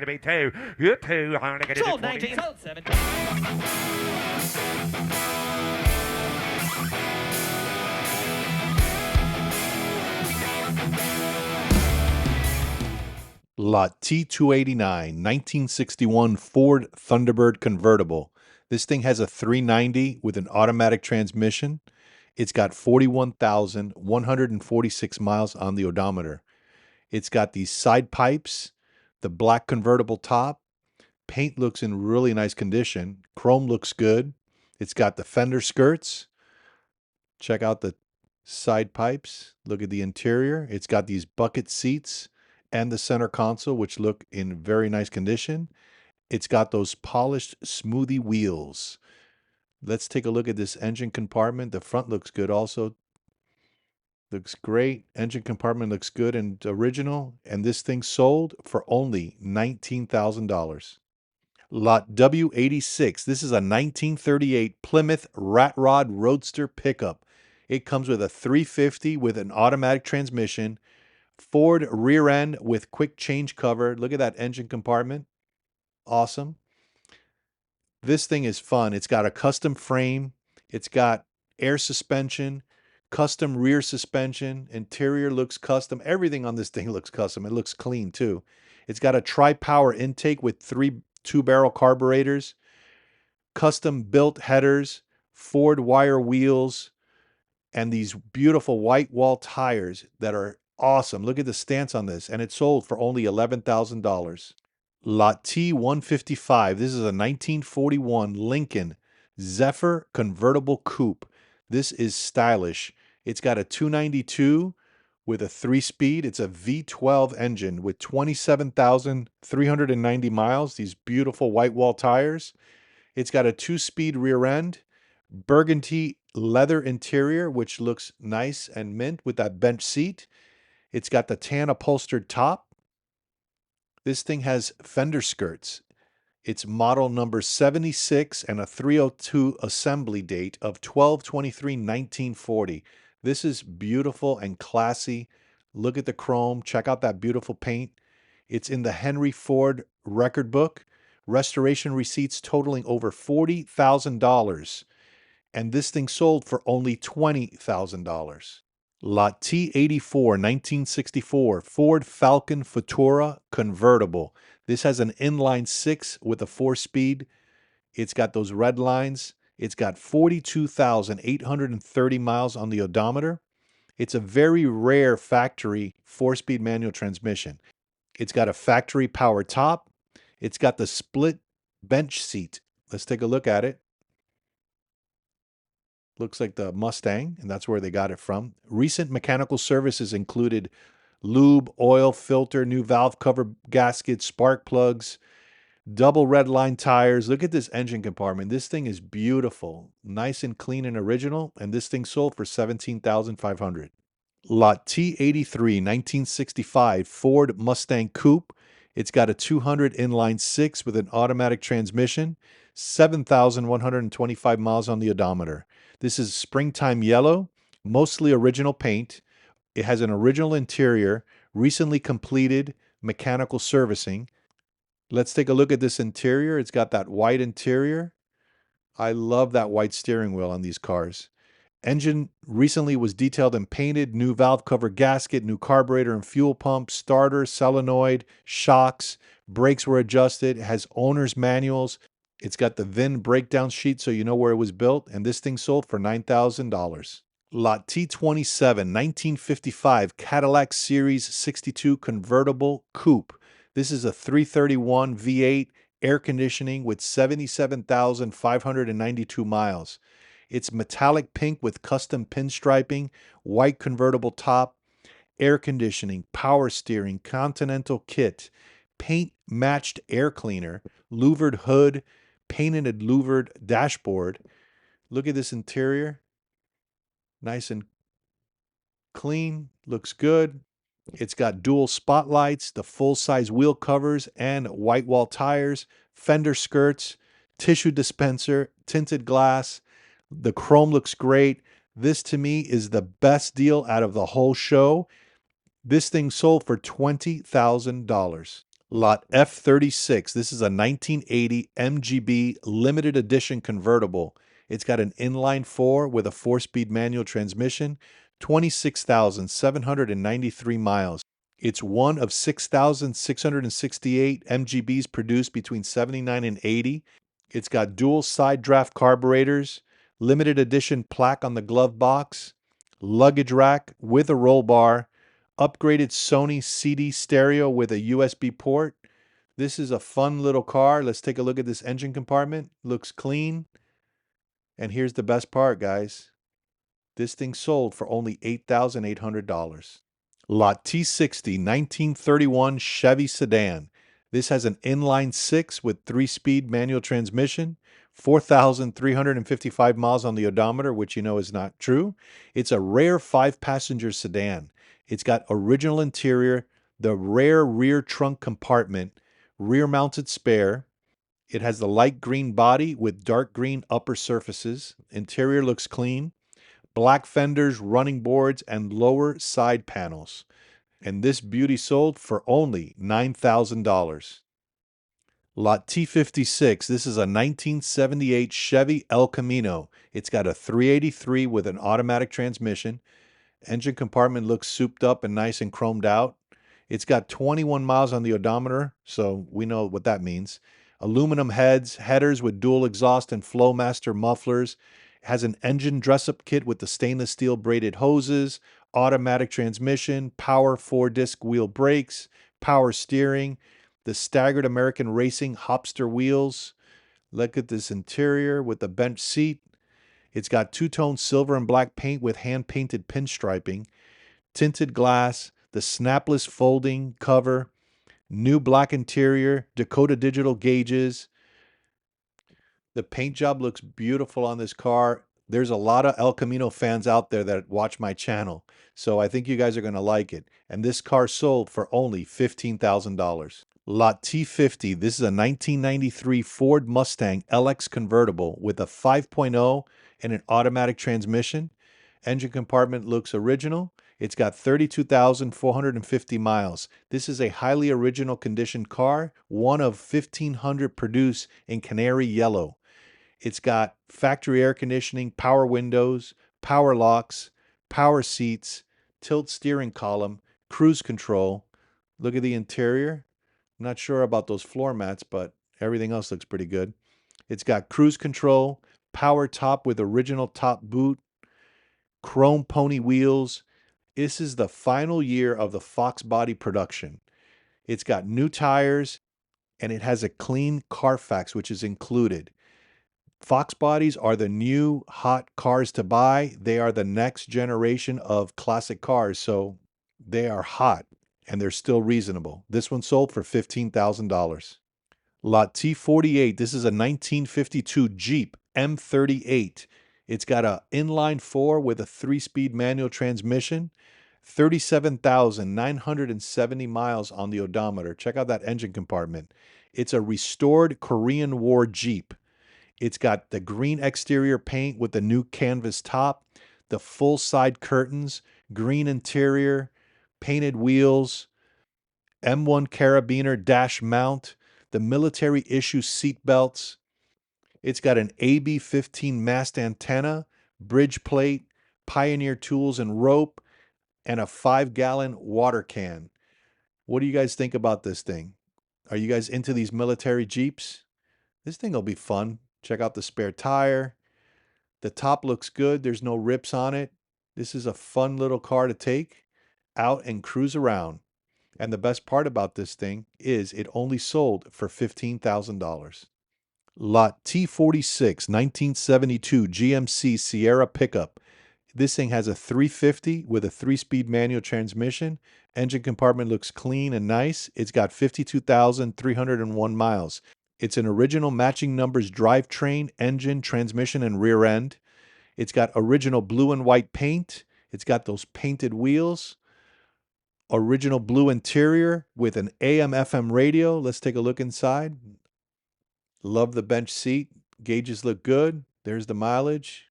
to be two. You're two. Sold 19. Sold 17. Lot T289, 1961 Ford Thunderbird convertible. This thing has a 390 with an automatic transmission. It's got 41,146 miles on the odometer. It's got these side pipes, the black convertible top. Paint looks in really nice condition. Chrome looks good. It's got the fender skirts. Check out the side pipes. Look at the interior. It's got these bucket seats and the center console, which look in very nice condition. It's got those polished smoothie wheels. Let's take a look at this engine compartment. The front looks good also. Looks great. Engine compartment looks good and original. And this thing sold for only $19,000. Lot W86. This is a 1938 Plymouth Rat Rod Roadster pickup. It comes with a 350 with an automatic transmission, Ford rear end with quick change cover. Look at that engine compartment. Awesome. This thing is fun. It's got a custom frame. It's got air suspension, custom rear suspension. Interior looks custom. Everything on this thing looks custom. It looks clean too. It's got a tri-power intake with three 2-barrel carburetors, custom built headers, Ford wire wheels, and these beautiful white wall tires that are awesome. Look at the stance on this, and it sold for only $11,000. Lot T155. This is a 1941 Lincoln Zephyr convertible coupe. This is stylish. It's got a 292 with a 3-speed. It's a V12 engine with 27,390 miles. These beautiful white wall tires. It's got a 2-speed rear end, burgundy leather interior, which looks nice and mint with that bench seat. It's got the tan upholstered top. This thing has fender skirts. It's model number 76 and a 302 assembly date of 12/23/1940. This is beautiful and classy. Look at the chrome. Check out that beautiful paint. It's in the Henry Ford record book. Restoration receipts totaling over $40,000. And this thing sold for only $20,000. Lot T84, 1964 Ford Falcon Futura convertible. This has an inline 6 with a 4-speed. It's got those red lines. It's got 42,830 miles on the odometer. It's a very rare factory 4-speed manual transmission. It's got a factory power top. It's got the split bench seat. Let's take a look at it. Looks like the Mustang, and that's where they got it from. Recent mechanical services included lube, oil, filter, new valve cover gasket, spark plugs, double red line tires. Look at this engine compartment. This thing is beautiful, nice and clean and original, and this thing sold for $17,500. Lot T83, 1965 Ford Mustang Coupe. It's got a 200 inline 6 with an automatic transmission, 7,125 miles on the odometer. This is springtime yellow, mostly original paint. It has an original interior, recently completed mechanical servicing. Let's take a look at this interior. It's got that white interior. I love that white steering wheel on these cars. Engine recently was detailed and painted, new valve cover gasket, new carburetor and fuel pump, starter, solenoid, shocks, brakes were adjusted. It has owner's manuals. It's got the VIN breakdown sheet so you know where it was built, and this thing sold for $9,000. Lot T27, 1955 Cadillac Series 62 convertible coupe. This is a 331 V8 air conditioning with 77,592 miles. It's metallic pink with custom pinstriping, white convertible top, air conditioning, power steering, Continental kit, paint matched air cleaner, louvered hood, painted and louvered dashboard. Look at this interior. Nice and clean. Looks good. It's got dual spotlights, the full-size wheel covers, and white wall tires, fender skirts, tissue dispenser, tinted glass. The chrome looks great. This to me is the best deal out of the whole show. This thing sold for $20,000. Lot F36. This is a 1980 MGB limited edition convertible. It's got an inline four with a four-speed manual transmission, 26,793 miles. It's one of 6,668 MGBs produced between 79 and 80. It's got dual side draft carburetors, limited edition plaque on the glove box, luggage rack with a roll bar, upgraded Sony CD stereo with a USB port. This is a fun little car. Let's take a look at this engine compartment. Looks clean. And here's the best part, guys. This thing sold for only $8,800. Lot T60 1931 Chevy sedan. This has an inline six with three-speed manual transmission, 4,355 miles on the odometer, which you know is not true. It's a rare five-passenger sedan. It's got original interior, the rare rear trunk compartment, rear-mounted spare. It has the light green body with dark green upper surfaces. Interior looks clean. Black fenders, running boards, and lower side panels. And this beauty sold for only $9,000. Lot T56. This is a 1978 Chevy El Camino. It's got a 383 with an automatic transmission. Engine compartment looks souped up and nice and chromed out. It's got 21 miles on the odometer, so we know what that means. Aluminum headers with dual exhaust and Flowmaster mufflers. It has an engine dress-up kit with the stainless steel braided hoses, automatic transmission, power 4-disc wheel brakes, power steering, the staggered American Racing Hopster wheels. Look at this interior with the bench seat. It's got two-tone silver and black paint with hand-painted pinstriping, tinted glass, the snapless folding cover, new black interior, Dakota digital gauges. The paint job looks beautiful on this car. There's a lot of El Camino fans out there that watch my channel, so I think you guys are going to like it. And this car sold for only $15,000. Lot T50. This is a 1993 Ford Mustang LX convertible with a 5.0 and an automatic transmission. Engine compartment looks original. It's got 32,450 miles. This is a highly original condition car, one of 1,500 produced in canary yellow. It's got factory air conditioning, power windows, power locks, power seats, tilt steering column, cruise control. Look at the interior. I'm not sure about those floor mats, but everything else looks pretty good. It's got cruise control, power top with original top boot, chrome pony wheels. This is the final year of the Fox body production. It's got new tires and it has a clean Carfax, which is included. Fox bodies are the new hot cars to buy. They are the next generation of classic cars, so they are hot and they're still reasonable. This one sold for $15,000. Lot T48. This is a 1952 Jeep M38. It's got an inline four with a three-speed manual transmission, 37,970 miles on the odometer. Check out that engine compartment. It's a restored Korean War Jeep. It's got the green exterior paint with the new canvas top, the full side curtains, green interior, painted wheels, M1 carabiner dash mount, the military issue seat belts. It's got an AB-15 mast antenna, bridge plate, Pioneer tools and rope, and a 5-gallon water can. What do you guys think about this thing? Are you guys into these military Jeeps? This thing will be fun. Check out the spare tire. The top looks good. There's no rips on it. This is a fun little car to take out and cruise around. And the best part about this thing is it only sold for $15,000. Lot T46 1972 GMC Sierra pickup. This thing has a 350 with a three-speed manual transmission. Engine compartment looks clean and nice. It's got 52,301 miles. It's an original matching numbers drivetrain, engine, transmission, and rear end. It's got original blue and white paint. It's got those painted wheels. Original blue interior with an AM/FM radio. Let's take a look inside. Love the bench seat. Gauges look good. There's the mileage.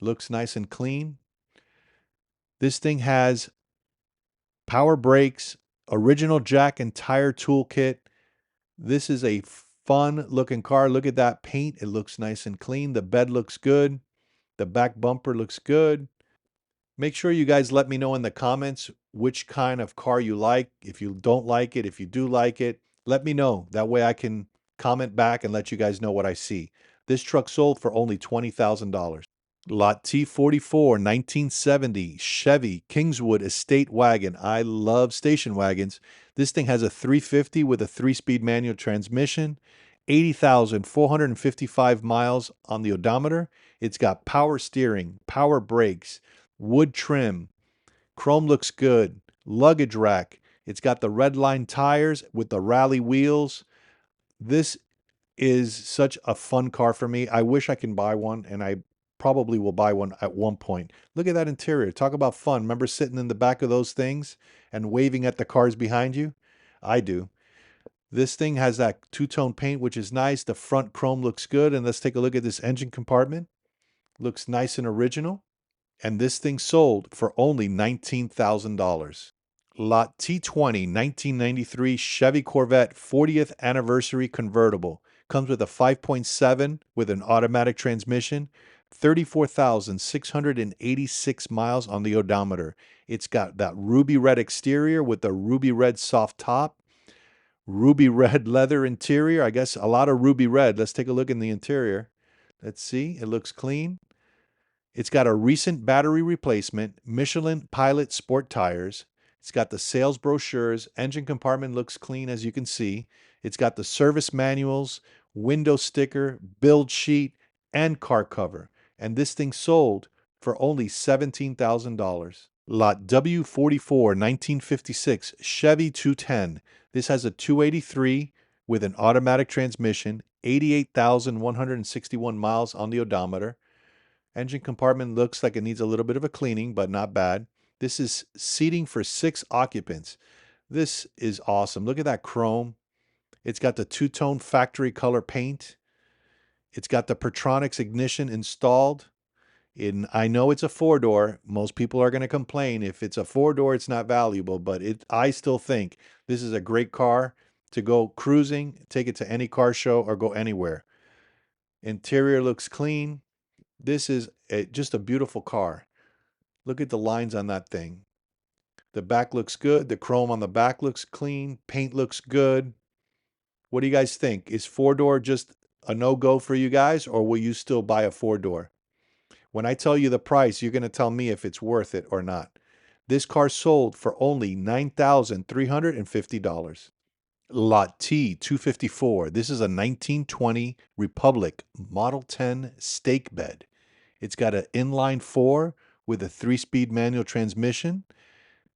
Looks nice and clean. This thing has power brakes, Original jack and tire toolkit. This is a fun looking car. Look at that paint. It looks nice and clean. The bed looks good. The back bumper looks good. Make sure you guys let me know in the comments which kind of car you like. If you don't like it, if you do like it, let me know. That way I can comment back and let you guys know what I see. This truck sold for only $20,000. Lot T44, 1970 Chevy Kingswood Estate Wagon. I love station wagons. This thing has a 350 with a 3-speed manual transmission, 80,455 miles on the odometer. It's got power steering, power brakes, wood trim. Chrome looks good. Luggage rack. It's got the red line tires with the rally wheels. This is such a fun car for me. I wish I can buy one, and I probably will buy one at one point. Look at that interior. Talk about fun. Remember sitting in the back of those things and waving at the cars behind you? I do. This thing has that two-tone paint, which is nice. The front chrome looks good. And let's take a look at this engine compartment. Looks nice and original. And this thing sold for only $19,000. Lot T20 1993 Chevy Corvette 40th anniversary convertible. Comes with a 5.7 with an automatic transmission, 34,686 miles on the odometer. It's got that ruby red exterior with the ruby red soft top, ruby red leather interior. I guess a lot of ruby red. Let's take a look in the interior. Let's see. It looks clean. It's got a recent battery replacement, Michelin Pilot Sport tires. It's got the sales brochures. Engine compartment looks clean, as you can see. It's got the service manuals, window sticker, build sheet, and car cover. And this thing sold for only $17,000. Lot W44 1956 Chevy 210. This has a 283 with an automatic transmission, 88,161 miles on the odometer. Engine compartment looks like it needs a little bit of a cleaning, but not bad. This is seating for 6 occupants. This is awesome. Look at that chrome. It's got the two-tone factory color paint. It's got the Pertronix ignition installed. I know it's a 4-door. Most people are going to complain. If it's a 4-door, it's not valuable, but I still think this is a great car to go cruising, take it to any car show, or go anywhere. Interior looks clean. This is just a beautiful car. Look at the lines on that thing. The back looks good. The chrome on the back looks clean. Paint looks good. What do you guys think? Is 4-door just a no-go for you guys, or will you still buy a 4-door? When I tell you the price, you're going to tell me if it's worth it or not. This car sold for only $9,350. Lot T 254. This is a 1920 Republic Model 10 stake bed. It's got an inline 4 with a 3-speed manual transmission.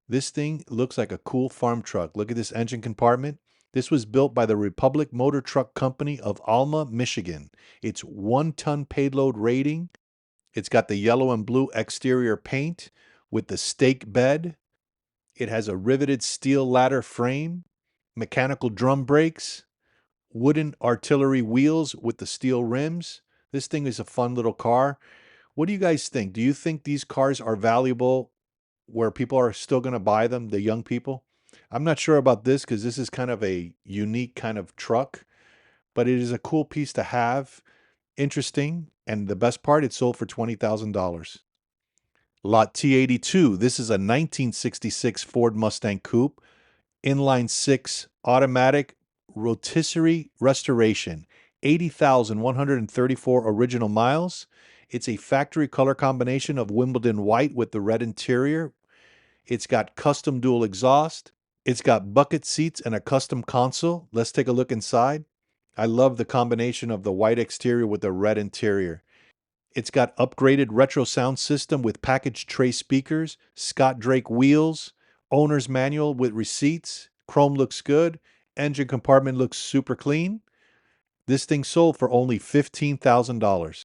This thing looks like a cool farm truck. Look at this engine compartment. This was built by the Republic Motor Truck Company of Alma, Michigan. It's 1-ton payload rating. It's got the yellow and blue exterior paint with the stake bed. It has a riveted steel ladder frame, mechanical drum brakes, wooden artillery wheels with the steel rims. This thing is a fun little car. What do you guys think? Do you think these cars are valuable where people are still going to buy them, the young people? I'm not sure about this because this is kind of a unique kind of truck, but it is a cool piece to have. Interesting. And the best part, it sold for $20,000. Lot T82. This is a 1966 Ford Mustang Coupe, inline 6 automatic rotisserie restoration, 80,134 original miles. It's a factory color combination of Wimbledon white with the red interior. It's got custom dual exhaust. It's got bucket seats and a custom console. Let's take a look inside. I love the combination of the white exterior with the red interior. It's got upgraded retro sound system with package tray speakers, Scott Drake wheels, owner's manual with receipts. Chrome looks good. Engine compartment looks super clean. This thing sold for only $15,000.